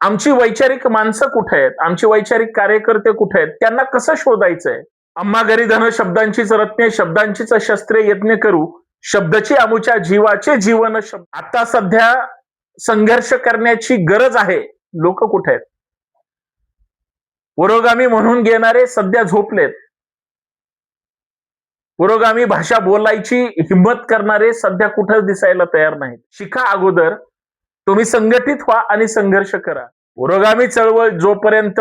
आमची वैचारिक माणसं कुठे आहेत, आमचे वैचारिक कार्यकर्ते कुठे आहेत, त्यांना कसं शोधायचंय? आम्हा घरी धन शब्दांचीच रत्ने, शब्दांचीच शस्त्रे यज्ञ करू, शब्दाची आमुच्या जीवाचे जीवन शब्द. आता सध्या संघर्ष करण्याची गरज आहे. लोक कुठे आहेत? पुरोगामी म्हणून घेणारे सध्या झोपलेत. पुरोगामी भाषा बोलायची हिंमत करणारे सध्या कुठं दिसायला तयार नाहीत. शिका अगोदर, तुम्ही संघटित व्हा आणि संघर्ष करा. पुरोगामी चळवळ जोपर्यंत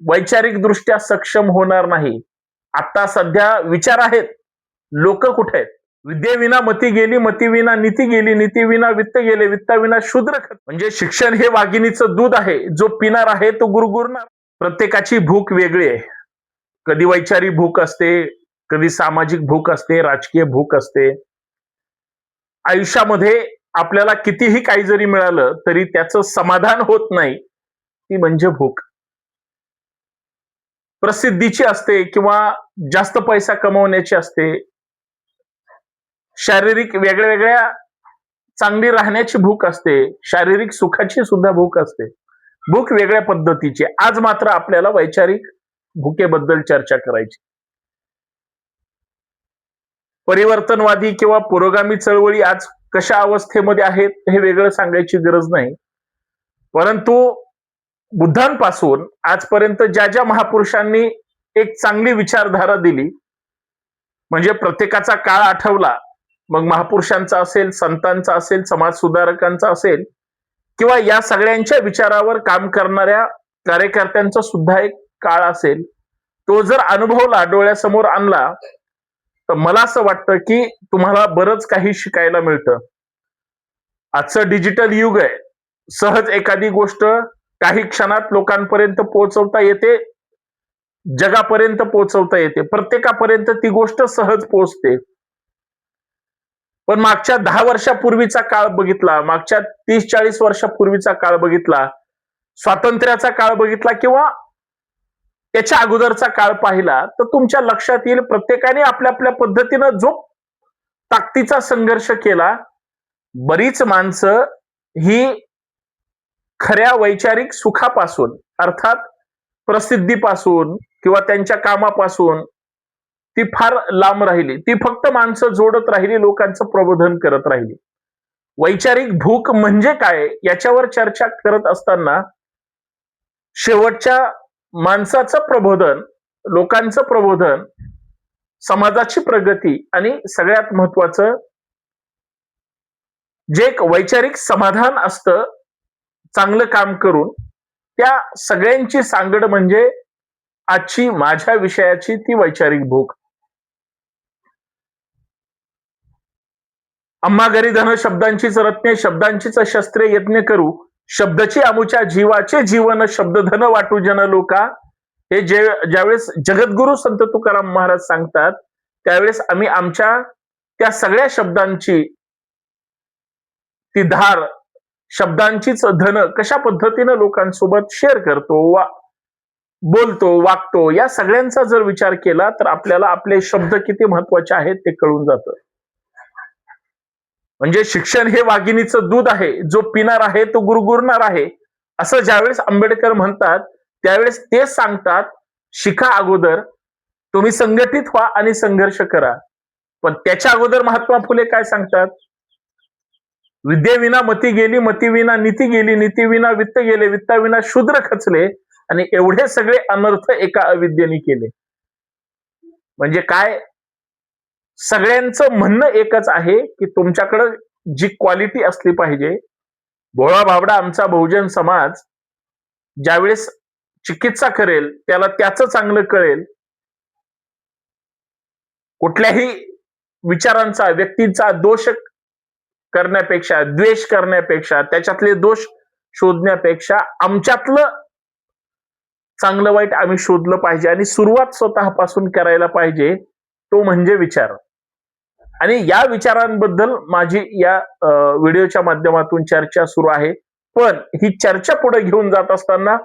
वैचारिक दृष्ट्या सक्षम होणार नाही, आता सध्या विचार आहेत, लोक कुठे आहेत? विद्येविना मती गेली, मतीविना नीती गेली, नीतीविना वित्त गेले, वित्ताविना शूद्र खत. म्हणजे शिक्षण हे वाघिणीचं दूध आहे, जो पिणार आहे तो गुरगुरणार. प्रत्येकाची भूक वेगळी आहे. कधी वैचारिक भूक असते, कधी सामाजिक भूक असते, राजकीय भूक असते. आयुष्यामध्ये आपल्याला कितीही काही जरी मिळालं तरी त्याचं समाधान होत नाही, ती म्हणजे भूक. प्रसिद्धीची असते किंवा जास्त पैसा कमवण्याची असते, शारीरिक वेगळ्या वेगळ्या चांगली राहण्याची भूक असते, शारीरिक सुखाची सुद्धा भूक असते. भूक वेगळ्या पद्धतीची. आज मात्र आपल्याला वैचारिक भूकेबद्दल चर्चा करायची. परिवर्तनवादी किंवा पुरोगामी चळवळी आज कशा अवस्थेमध्ये आहेत हे वेगळं सांगायची गरज नाही, परंतु बुद्धांपासून आजपर्यंत ज्या ज्या महापुरुषांनी एक चांगली विचारधारा दिली, म्हणजे प्रत्येकाचा काळ आठवला, मग महापुरुषांचा असेल, संतांचा असेल, समाज सुधारकांचा असेल, किंवा या सगळ्यांच्या विचारावर काम करणाऱ्या कार्यकर्त्यांचा सुद्धा एक काळ असेल, तो जर अनुभवला, डोळ्यासमोर आणला, तर मला असं वाटतं की तुम्हाला बरंच काही शिकायला मिळतं. आजचं डिजिटल युग आहे. सहज एखादी गोष्ट काही क्षणात लोकांपर्यंत पोहोचवता येते, जगापर्यंत पोहोचवता येते, प्रत्येकापर्यंत ती गोष्ट सहज पोहोचते. पण मागच्या 10 वर्षापूर्वीचा काळ बघितला, मागच्या 30-40 वर्षापूर्वीचा काळ बघितला, स्वातंत्र्याचा काळ बघितला किंवा त्याच्या अगोदरचा काळ पाहिला, तर तुमच्या लक्षात येईल प्रत्येकाने आपल्या आपल्या पद्धतीनं जो ताकदीचा संघर्ष केला, बरीच माणसं ही खऱ्या वैचारिक सुखापासून, अर्थात प्रसिद्धीपासून किंवा त्यांच्या कामापासून ती फार लांब राहिली. ती फक्त माणसं जोडत राहिली, लोकांचं प्रबोधन करत राहिली. वैचारिक भूक म्हणजे काय याच्यावर चर्चा करत असताना शेवटच्या माणसाचं प्रबोधन, लोकांचं प्रबोधन, समाजाची प्रगती आणि सगळ्यात महत्वाचं जे एक वैचारिक समाधान असतं चांगलं काम करून, त्या सगळ्यांची सांगड म्हणजे आजची माझ्या विषयाची ती वैचारिक भूक. आम्हा घरी धन शब्दांचीच रत्ने, शब्दांचीच शस्त्रे यज्ञ करू, शब्दाची आमुच्या जीवाचे जीवन शब्द धन वाटू जन लोका. हे ज्यावेळेस जगद्गुरु संत तुकाराम महाराज सांगतात, त्यावेळेस आम्ही आमच्या त्या सगळ्या शब्दांची ती धार, शब्दांचीच धन कशा पद्धतीनं लोकांसोबत शेअर करतो, बोलतो, वागतो, या सगळ्यांचा जर विचार केला तर आपल्याला आपले शब्द किती महत्वाचे आहेत ते कळून जातं. म्हणजे शिक्षण हे वाघिणीचं दूध आहे, जो पिणार आहे तो गुरगुरणार आहे, असं ज्यावेळेस आंबेडकर म्हणतात, त्यावेळेस ते सांगतात, शिका अगोदर, तुम्ही संघटित व्हा आणि संघर्ष करा. पण त्याच्या अगोदर महात्मा फुले काय सांगतात? विद्येविना मती गेली, मतीविना नीती गेली, नीतीविना वित्त गेले, वित्ताविना शूद्र खचले, आणि एवढे सगळे अनर्थ एका अविद्येने केले. म्हणजे काय? सगळ्यांचं म्हणणं एकच आहे की तुमच्याकडे जी क्वालिटी असली पाहिजे. भोळा भाबडा आमचा बहुजन समाज ज्यावेळेस चिकित्सा करेल, त्याला त्याचं चांगलं कळेल. कुठल्याही विचारांचा, व्यक्तीचा दोष करण्यापेक्षा, द्वेष करण्यापेक्षा, त्याच्यातले दोष शोधण्यापेक्षा आमच्यातलं चांगलं वाईट आम्ही शोधलं पाहिजे आणि सुरुवात स्वतःपासून करायला पाहिजे, तो म्हणजे विचार. आणि या विचारांबद्दल माझी या व्हिडिओच्या माध्यमातून चर्चा सुरू आहे. पण ही चर्चा पुढे घेऊन जात असताना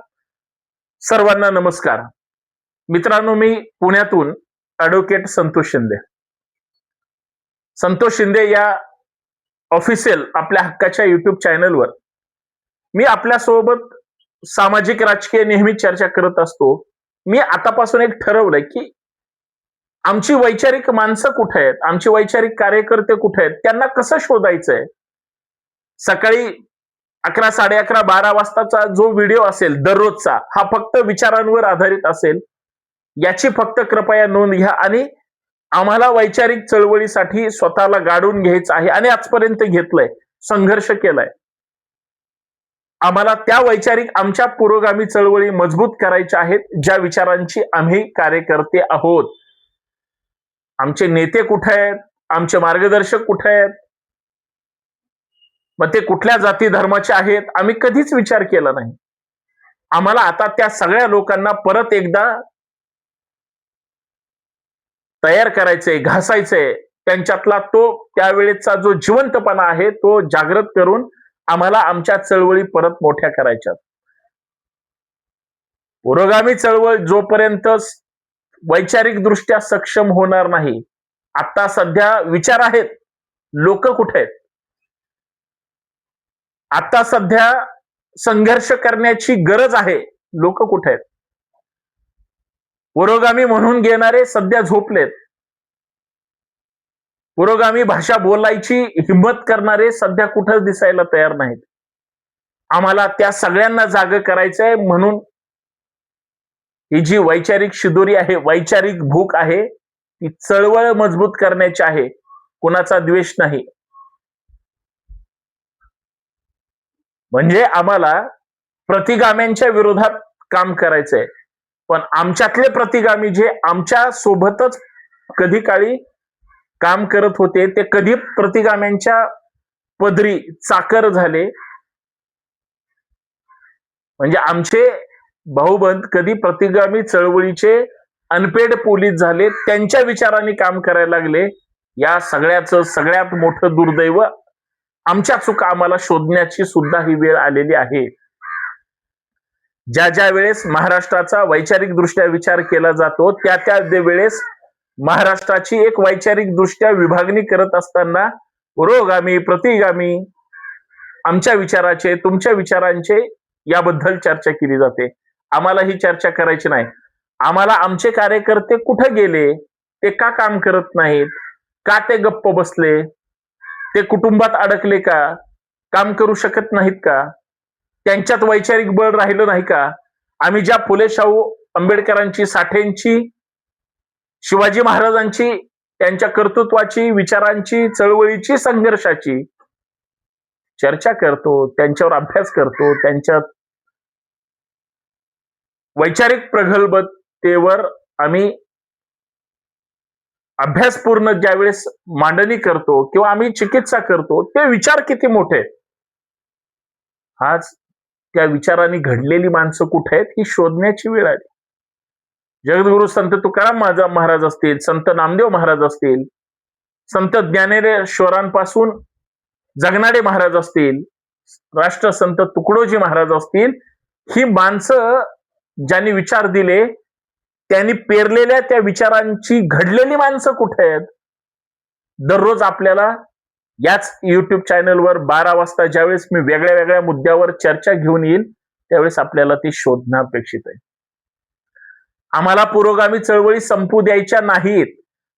सर्वांना नमस्कार. मित्रांनो, मी पुण्यातून ॲडव्होकेट संतोष शिंदे. संतोष शिंदे या ऑफिशियल आपल्या हक्काच्या युट्यूब चॅनलवर मी आपल्यासोबत सामाजिक राजकीय नेहमी चर्चा करत असतो. मी आतापासून एक ठरवलंय की आमची वैचारिक माणसं कुठे आहेत, आमचे वैचारिक कार्यकर्ते कुठे आहेत, त्यांना कसं शोधायचंय. सकाळी 11, 11:30, 12 वाजताचा जो व्हिडिओ असेल दररोजचा, हा फक्त विचारांवर आधारित असेल. याची फक्त कृपया नोंद घ्या आणि आम्हाला वैचारिक चळवळीसाठी स्वतःला गाडून घ्यायचं आहे आणि आजपर्यंत घेतलंय, संघर्ष केलाय. आम्हाला त्या वैचारिक आमच्या पुरोगामी चळवळी मजबूत करायच्या आहेत, ज्या विचारांची आम्ही कार्यकर्ते आहोत. आमचे नेते कुठे आहेत, आमचे मार्गदर्शक कुठे आहेत, मग ते कुठल्या जाती धर्माचे आहेत, आम्ही कधीच विचार केला नाही. आम्हाला आता त्या सगळ्या लोकांना परत एकदा तयार करायचंय, घासायचंय. त्यांच्यातला तो त्यावेळेचा जो जिवंतपणा आहे तो जागृत करून आम्हाला आमच्या चळवळी परत मोठ्या करायच्यात. पुरोगामी चळवळ जोपर्यंत वैचारिक दृष्ट्या सक्षम होणार नाही, आता सध्या विचार आहेत, लोक कुठे आहेत. आता सध्या संघर्ष करण्याची गरज आहे, लोक कुठे आहेत. पुरोगामी म्हणून घेणारे सध्या झोपलेत. पुरोगामी भाषा बोलायची हिंमत करणारे सध्या कुठंच दिसायला तयार नाहीत. आम्हाला त्या सगळ्यांना जाग करायचंय. म्हणून ही जी वैचारिक शिदोरी आहे, वैचारिक भूक आहे, ती चळवळ मजबूत करण्याची आहे, कुणाचा द्वेष नाही. म्हणजे आम्हाला प्रतिगाम्यांच्या विरोधात काम करायचंय. पण आमच्यातले प्रतिगामी जे आमच्या सोबतच कधी काळी काम करत होते, ते कधी प्रतिगाम्यांच्या पदरी चाकर झाले. म्हणजे आमचे भाऊबंद कधी प्रतिगामी चळवळीचे अनपेड पोलीस झाले, त्यांच्या विचारांनी काम करायला लागले. या सगळ्याचं सगळ्यात मोठं दुर्दैव, आमच्या चुका आम्हाला शोधण्याची सुद्धा ही वेळ आलेली आहे. ज्या ज्या वेळेस महाराष्ट्राचा वैचारिक दृष्ट्या विचार केला जातो, त्या त्या वेळेस महाराष्ट्राची एक वैचारिक दृष्ट्या विभागणी करत असताना पुरोगामी, प्रतिगामी, आमच्या विचाराचे, तुमच्या विचारांचे याबद्दल चर्चा केली जाते. आम्हाला ही चर्चा करायची नाही. आम्हाला आमचे कार्यकर्ते कुठे गेले, ते का काम करत नाहीत, का ते गप्प बसले, ते कुटुंबात अडकले का, काम करू शकत नाहीत का, त्यांच्यात वैचारिक बळ राहिलं नाही का. आम्ही ज्या फुले शाहू आंबेडकरांची, साठेंची, शिवाजी महाराजांची, त्यांच्या कर्तृत्वाची, विचारांची, चळवळीची, संघर्षाची चर्चा करतो, त्यांच्यावर अभ्यास करतो, त्यांच्या वैचारिक प्रगल्भतेवर आम्ही अभ्यासपूर्ण ज्यावेळेस मांडणी करतो किंवा आम्ही चिकित्सा करतो, ते विचार किती मोठे. आज त्या विचारांनी घडलेली माणसं कुठे आहेत, ही शोधण्याची वेळ आली. जगद्गुरु संत तुकाराम महाराज असतील, संत नामदेव महाराज असतील, संत ज्ञानेश्वरांपासून जगनाडे महाराज असतील, राष्ट्रसंत तुकडोजी महाराज असतील, ही माणसं ज्यांनी विचार दिले, त्यांनी पेरलेल्या त्या विचारांची घडलेली माणसं कुठे आहेत. दररोज आपल्याला याच युट्यूब चॅनलवर 12 वाजता ज्यावेळेस मी वेगळ्या वेगळ्या मुद्द्यावर चर्चा घेऊन येईल, त्यावेळेस आपल्याला ती शोधणं अपेक्षित आहे. आम्हाला पुरोगामी चळवळी संपू द्यायच्या नाहीत.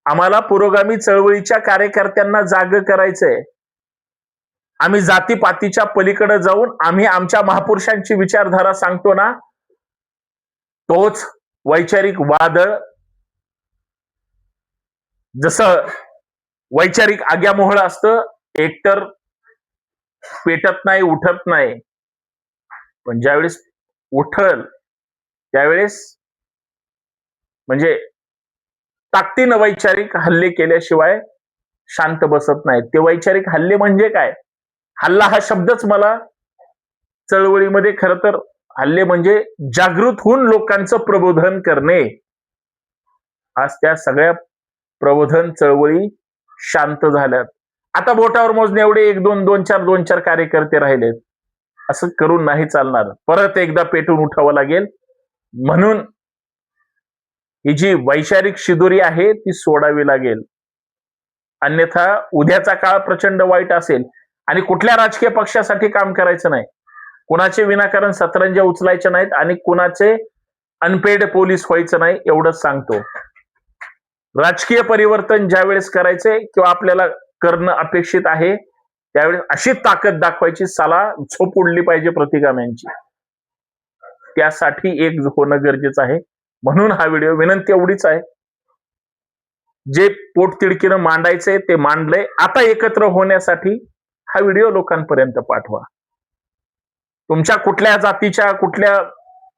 आम्हाला पुरोगामी चळवळीच्या कार्यकर्त्यांना जाग करायचंय. आम्ही जातीपातीच्या पलीकडे जाऊन आम्ही आमच्या महापुरुषांची विचारधारा सांगतो ना, तोच वैचारिक वादळ, जसं वैचारिक आग्यामोहळ असतं, एकतर पेटत नाही, उठत नाही, पण ज्यावेळेस उठल त्यावेळेस म्हणजे ताकदीनं वैचारिक हल्ले केल्याशिवाय शांत बसत नाहीत. ते वैचारिक हल्ले म्हणजे काय? हल्ला हा शब्दच मला चळवळीमध्ये खरं तर हल्ले म्हणजे जागृत होऊन लोकांचं प्रबोधन करणे. आज त्या सगळ्या प्रबोधन चळवळी शांत झाल्यात. आता बोटावर मोजणे एवढे 1, 2, 2, 4 कार्यकर्ते राहिलेत. असं करून नाही चालणार. परत एकदा पेटून उठावं लागेल. म्हणून ही जी वैचारिक शिदोरी आहे ती सोडावी लागेल. अन्यथा उद्याचा काळ प्रचंड वाईट असेल आणि कुठल्या राजकीय पक्षासाठी काम करायचं नाही. कुणाचे विनाकारण सतरंजा उचलायचे नाहीत आणि कुणाचे अनपेड पोलीस व्हायचं नाही, एवढंच सांगतो. राजकीय परिवर्तन ज्यावेळेस करायचे किंवा आपल्याला करणं अपेक्षित आहे त्यावेळेस अशी ताकद दाखवायची, साला झोप उडली पाहिजे प्रतिगाम्यांची. त्यासाठी एक होणं गरजेचं आहे. म्हणून हा व्हिडिओ, विनंती एवढीच आहे, जे पोटतिडकीनं मांडायचंय ते मांडलंय. आता एकत्र होण्यासाठी हा व्हिडिओ लोकांपर्यंत पाठवा. तुमच्या कुठल्या जातीच्या, कुठल्या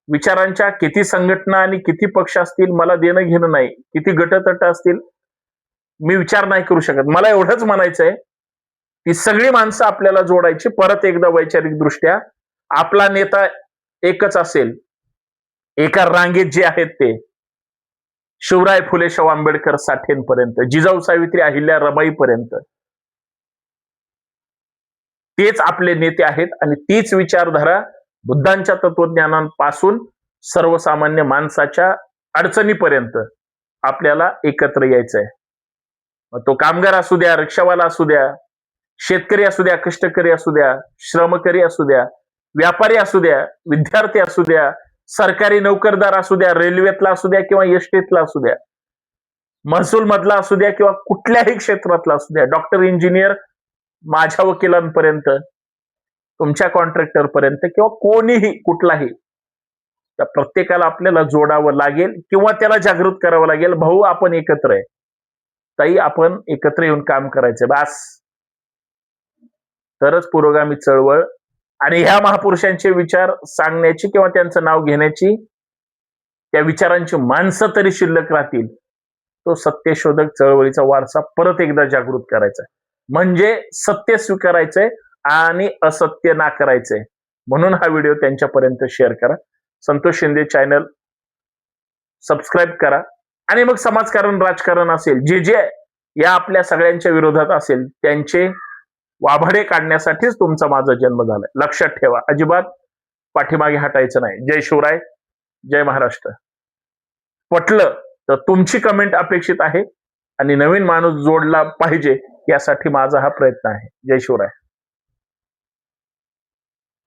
विचारांच्या किती संघटना आणि किती पक्ष असतील मला देणं घेणं नाही, किती गटतट असतील मी विचार नाही करू शकत. मला एवढंच म्हणायचंय की सगळी माणसं आपल्याला जोडायची. परत एकदा वैचारिक दृष्ट्या आपला नेता एकच असेल, एका रांगेत जे आहेत ते शिवराय फुले शाहू आंबेडकर साठेंपर्यंत, जिजाऊ सावित्री अहिल्या रमाईपर्यंत तेच आपले नेते आहेत. आणि तीच विचारधारा बुद्धांच्या तत्वज्ञानापासून सर्वसामान्य माणसाच्या अडचणीपर्यंत आपल्याला एकत्र यायचंय. मग तो कामगार असू द्या, रिक्षावाला असू द्या, शेतकरी असू द्या, कष्टकरी असू द्या, श्रमकरी असू द्या, व्यापारी असू द्या, विद्यार्थी असू द्या, सरकारी नोकरदार असू द्या, रेल्वेतला असू द्या किंवा एसटीतला असू द्या, महसूल मधला असू द्या किंवा कुठल्याही क्षेत्रातला असू द्या, डॉक्टर, इंजिनियर, माझ्या वकिलांपर्यंत, तुमच्या कॉन्ट्रॅक्टर पर्यंत किंवा कोणीही कुठलाही, त्या प्रत्येकाला आपल्याला जोडावं लागेल किंवा त्याला जागृत करावं लागेल. भाऊ आपण एकत्र आहे, ताई आपण एकत्र येऊन काम करायचं, बस. तरच पुरोगामी चळवळ आणि ह्या महापुरुषांचे विचार सांगण्याची किंवा त्यांचं नाव घेण्याची, त्या विचारांची माणसं तरी शिल्लक राहतील. तो सत्यशोधक चळवळीचा वारसा परत एकदा जागृत करायचा, म्हणजे सत्य स्वीकारायचंय आणि असत्य नाकारायचंय. म्हणून हा व्हिडिओ त्यांच्यापर्यंत शेअर करा. संतोष शिंदे चॅनल सबस्क्राईब करा. आणि मग समाजकारण, राजकारण असेल, जे जे या आपल्या सगळ्यांच्या विरोधात असेल त्यांचे वाभाडे काढण्यासाठीच तुमचा माझा जन्म झालाय. लक्षात ठेवा, अजिबात पाठीमागे हटायचं नाही. जय शिवराय, जय महाराष्ट्र. पटलं तर तुमची कमेंट अपेक्षित आहे आणि नवीन माणूस जोडला पाहिजे यासाठी माझा हा प्रयत्न आहे. जय शिवराय.